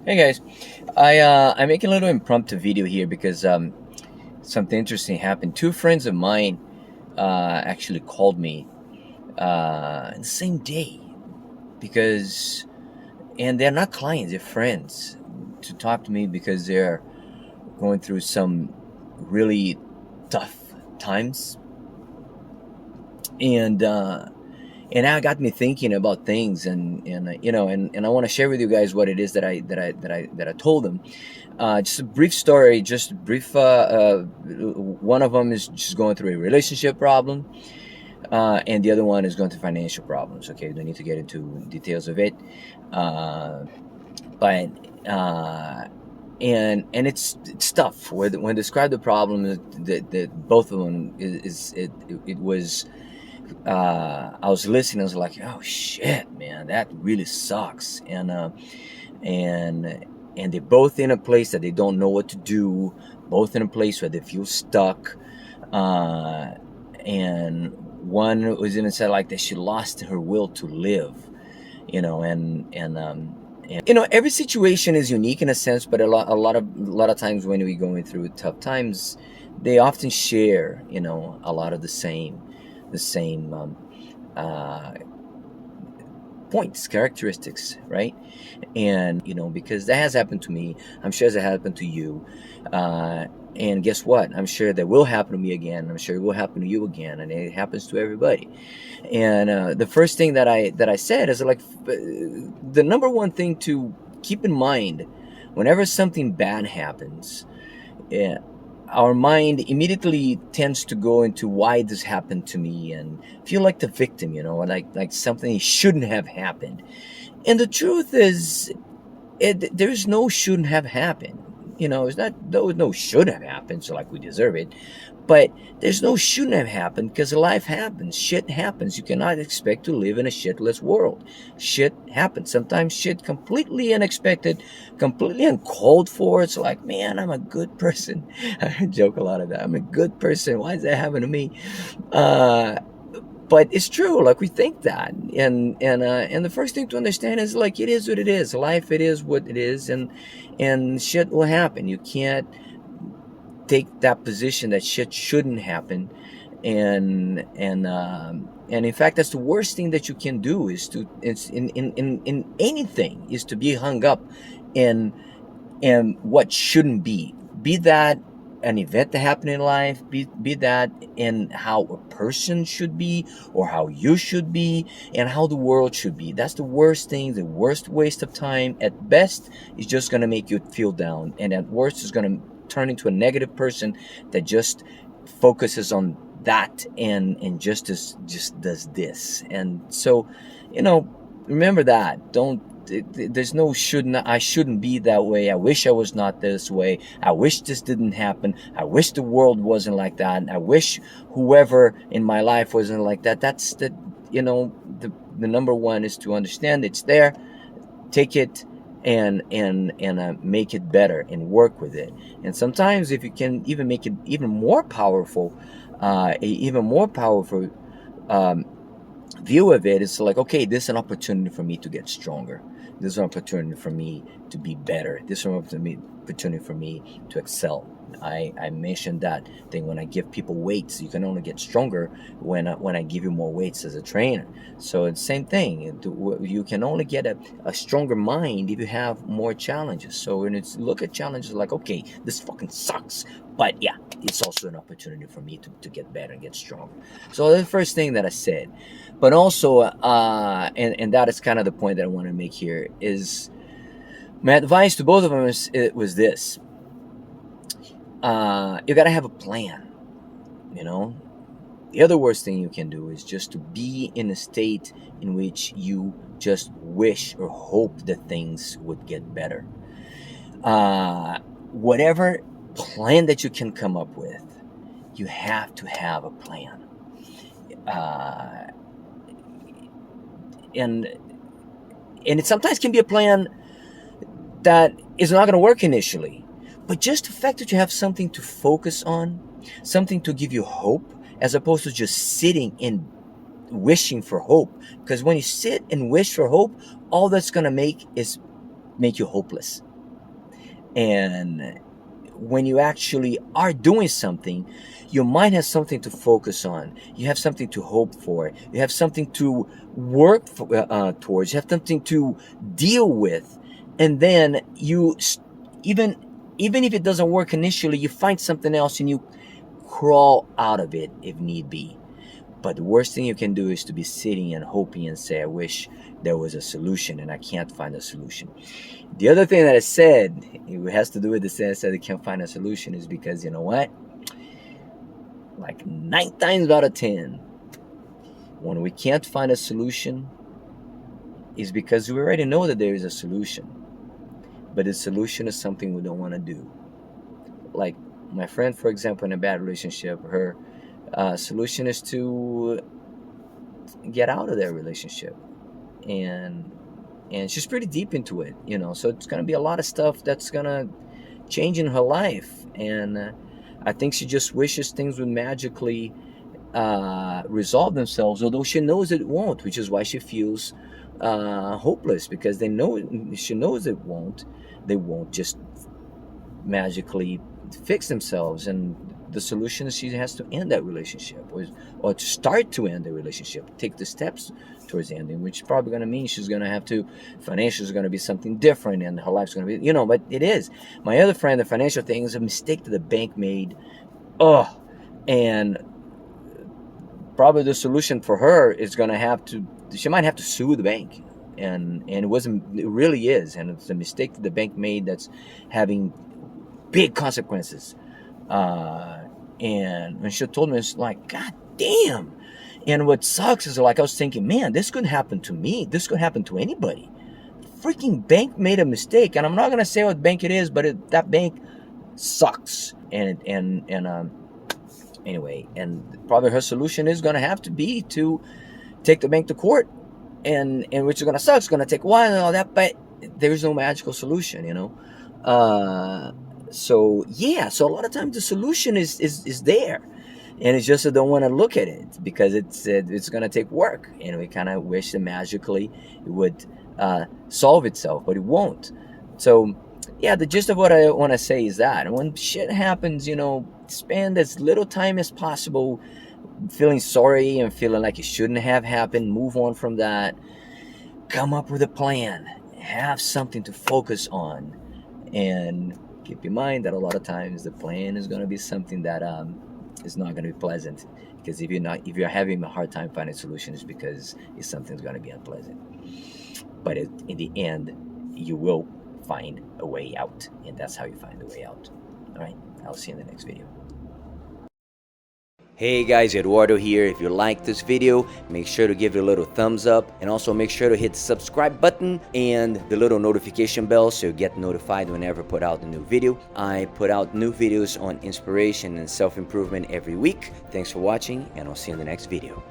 Hey guys, I'm making a little impromptu video here because something interesting happened. Two friends of mine actually called me the same day because, and they're not clients, they're friends, to talk to me because they're going through some really tough times, and and that got me thinking about things, and I want to share with you guys what it is that I told them. Just a brief story, just a brief. One of them is just going through a relationship problem, and the other one is going through financial problems. Okay, don't need to get into details of it, uh, but and it's tough. When describe the problem, that both of them it was. I was listening. I was like, "Oh shit, man, that really sucks." And and they're both in a place that they don't know what to do, both in a place where they feel stuck, uh, and one was even said like that she lost her will to live, and every situation is unique in a sense, but a lot of times when we're going through tough times, they often share, a lot of the same uh, points, characteristics, right? And because that has happened to me, I'm sure it happened to you, uh, and guess what, I'm sure that will happen to me again, I'm sure it will happen to you again, and it happens to everybody. And the first thing that I said is like, the number one thing to keep in mind whenever something bad happens, yeah, our mind immediately tends to go into why this happened to me and feel like the victim, like something shouldn't have happened. And the truth is, there's no shouldn't have happened. It's not, no should have happened, so like we deserve it. But there's no shouldn't have happened because life happens. Shit happens. You cannot expect to live in a shitless world. Shit happens. Sometimes shit completely unexpected, completely uncalled for. It's like, man, I'm a good person. I joke a lot of that. I'm a good person. Why is that happening to me? Uh, but it's true, like we think that, and the first thing to understand is like it is what it is. Life, it is what it is, and shit will happen. You can't take that position that shit shouldn't happen, and in fact, that's the worst thing that you can do, is to it's in anything, is to be hung up in what shouldn't be that an event that happened in life, be that in how a person should be, or how you should be, and how the world should be. That's the worst thing, the worst waste of time. At best, it's just going to make you feel down, and at worst, it's going to turn into a negative person that just focuses on that, and just does this. And so, you know remember that. Don't There's no shouldn't. I shouldn't be that way. I wish I was not this way. I wish this didn't happen. I wish the world wasn't like that. I wish whoever in my life wasn't like that. That's the number one is to understand it's there, take it, and make it better and work with it. And sometimes, if you can even make it even more powerful, even more powerful um, view of it is like, okay, this is an opportunity for me to get stronger. This is an opportunity for me to be better. This is an opportunity for me to excel. I mentioned that thing, when I give people weights, you can only get stronger when I give you more weights as a trainer. So it's the same thing. You can only get a stronger mind if you have more challenges. So when it's look at challenges like, okay, this fucking sucks, but yeah, it's also an opportunity for me to get better and get stronger. So that's the first thing that I said. But also, and that is kind of the point that I want to make here, is my advice to both of them it was this: you got to have a plan. You know, the other worst thing you can do is just to be in a state in which you just wish or hope that things would get better. Whatever plan that you can come up with, you have to have a plan. Uh, and and it sometimes can be a plan that is not going to work initially, but just the fact that you have something to focus on, something to give you hope, as opposed to just sitting and wishing for hope. Because when you sit and wish for hope, all that's going to make is make you hopeless. And when you actually are doing something, your mind has something to focus on. You have something to hope for. You have something to work towards. You have something to deal with. And then even even if it doesn't work initially, you find something else and you crawl out of it if need be. But the worst thing you can do is to be sitting and hoping and say, I wish there was a solution, and I can't find a solution. The other thing that I said, it has to do with the sense that I can't find a solution, is because, you know what? Like 9 times out of 10, when we can't find a solution, is because we already know that there is a solution. But the solution is something we don't want to do. Like my friend, for example, in a bad relationship, her solution is to get out of their relationship, and she's pretty deep into it, you know. So it's gonna be a lot of stuff that's gonna change in her life, and I think she just wishes things would magically resolve themselves, although she knows it won't, which is why she feels hopeless, because she knows it won't. They won't just magically fix themselves, and the solution is she has to end that relationship, or to start to end the relationship, take the steps towards ending, which is probably going to mean she's going to have to, financial is going to be something different, and her life's going to be, you know. But it is, my other friend, the financial thing is a mistake that the bank made. And probably the solution for her is going to have to, she might have to sue the bank, and it really is, and it's a mistake that the bank made that's having big consequences. And when she told me, it's like, God damn. And what sucks is, like, I was thinking, man, this could happen to me. This could happen to anybody. Freaking bank made a mistake, and I'm not gonna say what bank it is, but that bank sucks. And anyway, and probably her solution is gonna have to be to take the bank to court, and which is gonna suck. It's gonna take a while and all that, but there's no magical solution, you know. So yeah, so a lot of times the solution is there, and it's just I don't want to look at it because it's going to take work, and we kind of wish that magically it would solve itself, but it won't. So yeah, the gist of what I want to say is that when shit happens, you know, spend as little time as possible feeling sorry and feeling like it shouldn't have happened. Move on from that. Come up with a plan. Have something to focus on, and keep in mind that a lot of times the plan is going to be something that is not going to be pleasant, because if you're having a hard time finding solutions, because it's something's going to be unpleasant. But in the end, you will find a way out, and that's how you find a way out. All right, I'll see you in the next video. Hey guys, Eduardo here. If you like this video, make sure to give it a little thumbs up, and also make sure to hit the subscribe button and the little notification bell so you get notified whenever I put out a new video. I put out new videos on inspiration and self-improvement every week. Thanks for watching, and I'll see you in the next video.